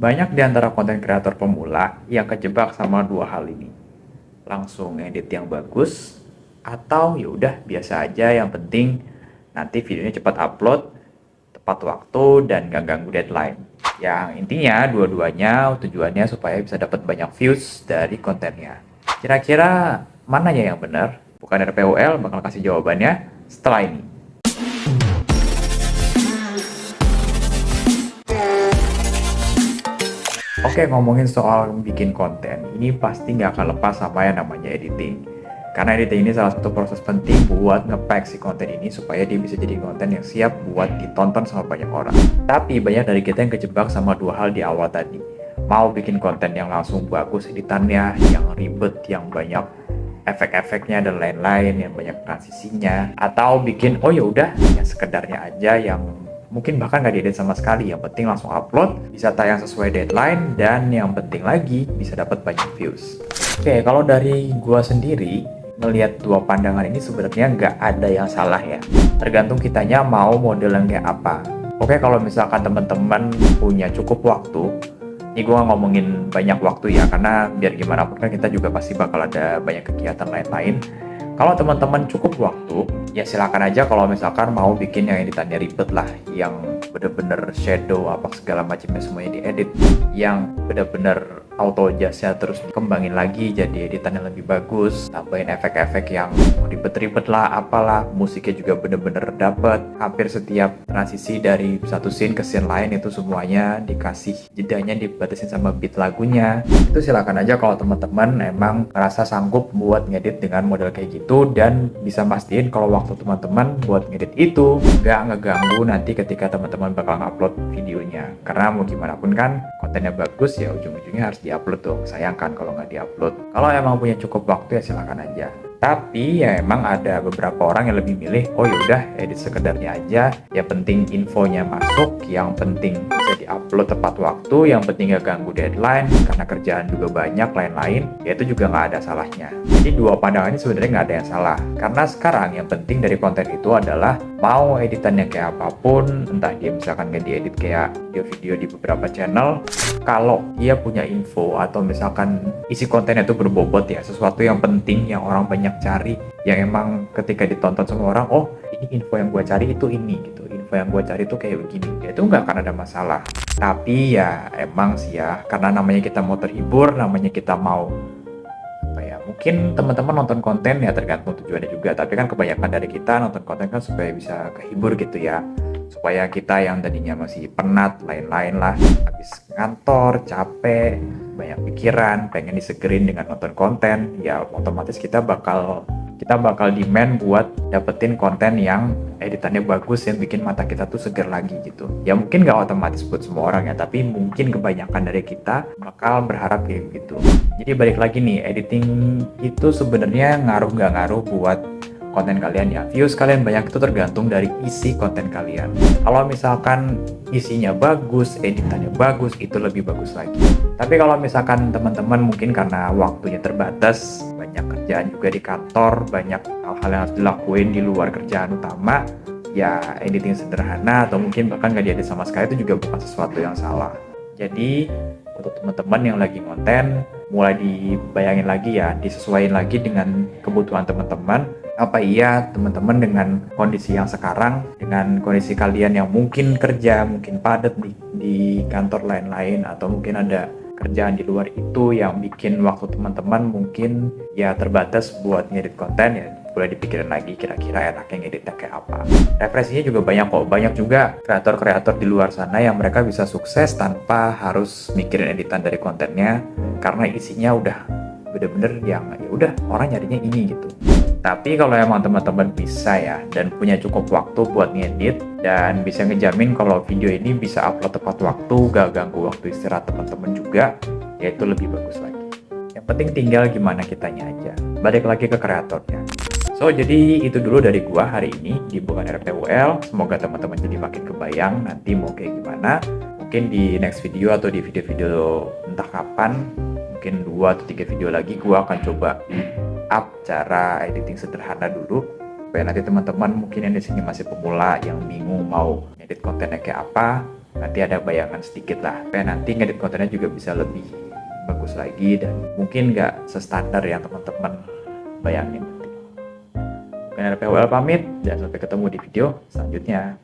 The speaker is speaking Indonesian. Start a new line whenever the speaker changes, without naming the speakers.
Banyak di antara konten kreator pemula yang kejebak sama dua hal ini. Langsung edit yang bagus atau ya udah biasa aja, yang penting nanti videonya cepat upload, tepat waktu dan gak ganggu deadline. Yang intinya dua-duanya tujuannya supaya bisa dapat banyak views dari kontennya. Kira-kira mana ya yang benar? Bukan RPUL bakal kasih jawabannya setelah ini. Oke, ngomongin soal bikin konten, ini pasti nggak akan lepas sama yang namanya editing. Karena editing ini salah satu proses penting buat nge-pack si konten ini supaya dia bisa jadi konten yang siap buat ditonton sama banyak orang. Tapi banyak dari kita yang kejebak sama dua hal di awal tadi. Mau bikin konten yang langsung bagus editannya, yang ribet, yang banyak efek-efeknya dan lain-lain, yang banyak transisinya, atau bikin oh ya udah yang sekedarnya aja, yang mungkin bahkan nggak diedit sama sekali, yang penting langsung upload, bisa tayang sesuai deadline, dan yang penting lagi bisa dapat banyak views. Oke, kalau dari gua sendiri melihat dua pandangan ini sebenarnya nggak ada yang salah ya, tergantung kitanya mau model yang kayak apa. Oke, kalau misalkan teman-teman punya cukup waktu, ini gue ngomongin banyak waktu ya, karena biar gimana pun kan kita juga pasti bakal ada banyak kegiatan lain-lain. Kalau teman-teman cukup waktu, ya silakan aja kalau misalkan mau bikin yang editannya ribet lah, yang bener-bener shadow apa segala macamnya semuanya diedit, yang bener-bener auto adjustnya terus dikembangin lagi jadi editan yang lebih bagus, tambahin efek-efek yang ribet-ribet lah, apalah, musiknya juga bener-bener dapet, hampir setiap transisi dari satu scene ke scene lain itu semuanya dikasih jedanya, dibatasin sama beat lagunya. Itu silakan aja kalau teman-teman emang ngerasa sanggup buat ngedit dengan model kayak gitu, dan bisa mastiin kalau waktu teman-teman buat ngedit itu nggak ngeganggu nanti ketika teman-teman bakal ngupload videonya. Karena mau gimana pun kan kontennya bagus ya ujung-ujungnya harus diupload dong, sayang kan kalau nggak diupload. Kalau emang punya cukup waktu ya silakan aja. Tapi ya emang ada beberapa orang yang lebih milih, oh yaudah edit sekedarnya aja, yang penting infonya masuk, yang penting bisa diupload tepat waktu, yang penting gak ganggu deadline, karena kerjaan juga banyak lain-lain, ya itu juga nggak ada salahnya. Jadi dua pandangan ini sebenarnya nggak ada yang salah, karena sekarang yang penting dari konten itu adalah mau editannya kayak apapun, entah dia misalkan nggak diedit kayak video-video di beberapa channel, kalau dia punya info atau misalkan isi kontennya itu berbobot ya, sesuatu yang penting yang orang banyak cari, yang emang ketika ditonton sama orang, oh ini info yang gue cari itu ini gitu, info yang gue cari itu kayak begini, ya itu nggak akan ada masalah. Tapi ya emang sih ya, karena namanya kita mau terhibur, namanya kita mau apa ya, mungkin teman-teman nonton konten ya tergantung tujuannya juga, tapi kan kebanyakan dari kita nonton konten kan supaya bisa kehibur gitu ya, supaya kita yang tadinya masih penat lain-lain lah, habis ngantor capek banyak pikiran pengen disegerin dengan nonton konten, ya otomatis kita bakal demand buat dapetin konten yang editannya bagus, yang bikin mata kita tuh seger lagi gitu. Ya mungkin gak otomatis buat semua orang ya, tapi mungkin kebanyakan dari kita bakal berharap kayak gitu. Jadi balik lagi nih, editing itu sebenarnya ngaruh gak ngaruh buat konten kalian ya. Views kalian banyak itu tergantung dari isi konten kalian. Kalau misalkan isinya bagus, editannya bagus, itu lebih bagus lagi. Tapi kalau misalkan teman-teman mungkin karena waktunya terbatas, banyak kerjaan juga di kantor, banyak hal-hal yang harus dilakuin di luar kerjaan utama, ya editing sederhana atau mungkin bahkan nggak diedit sama sekali itu juga bukan sesuatu yang salah. Jadi untuk teman-teman yang lagi konten, mulai dibayangin lagi ya, disesuaikan lagi dengan kebutuhan teman-teman. Apa iya teman-teman dengan kondisi yang sekarang, dengan kondisi kalian yang mungkin kerja, mungkin padat di kantor lain-lain, atau mungkin ada kerjaan di luar itu yang bikin waktu teman-teman mungkin ya terbatas buat ngedit konten, ya boleh dipikirin lagi kira-kira enaknya ngeditnya kayak apa. Referensinya juga banyak kok, banyak juga kreator-kreator di luar sana yang mereka bisa sukses tanpa harus mikirin editan dari kontennya, karena isinya udah bener-bener yang ya udah orang nyarinya ini gitu. Tapi kalau emang teman-teman bisa ya dan punya cukup waktu buat ngedit dan bisa ngejamin kalau video ini bisa upload tepat waktu, gak ganggu waktu istirahat teman-teman juga, ya itu lebih bagus lagi. Yang penting tinggal gimana kitanya aja. Balik lagi ke kreatornya. So, jadi itu dulu dari gua hari ini di Bukan RPUL. Semoga teman-teman jadi makin kebayang nanti mau kayak gimana. Mungkin di next video atau di video-video entah kapan, mungkin 2 atau 3 video lagi gua akan coba up cara editing sederhana dulu, supaya nanti teman-teman mungkin yang di sini masih pemula yang bingung mau edit kontennya kayak apa, nanti ada bayangan sedikit lah, supaya nanti ngedit kontennya juga bisa lebih bagus lagi dan mungkin nggak sestandar yang teman-teman bayangin. Mungkin ada PWL pamit dan sampai ketemu di video selanjutnya.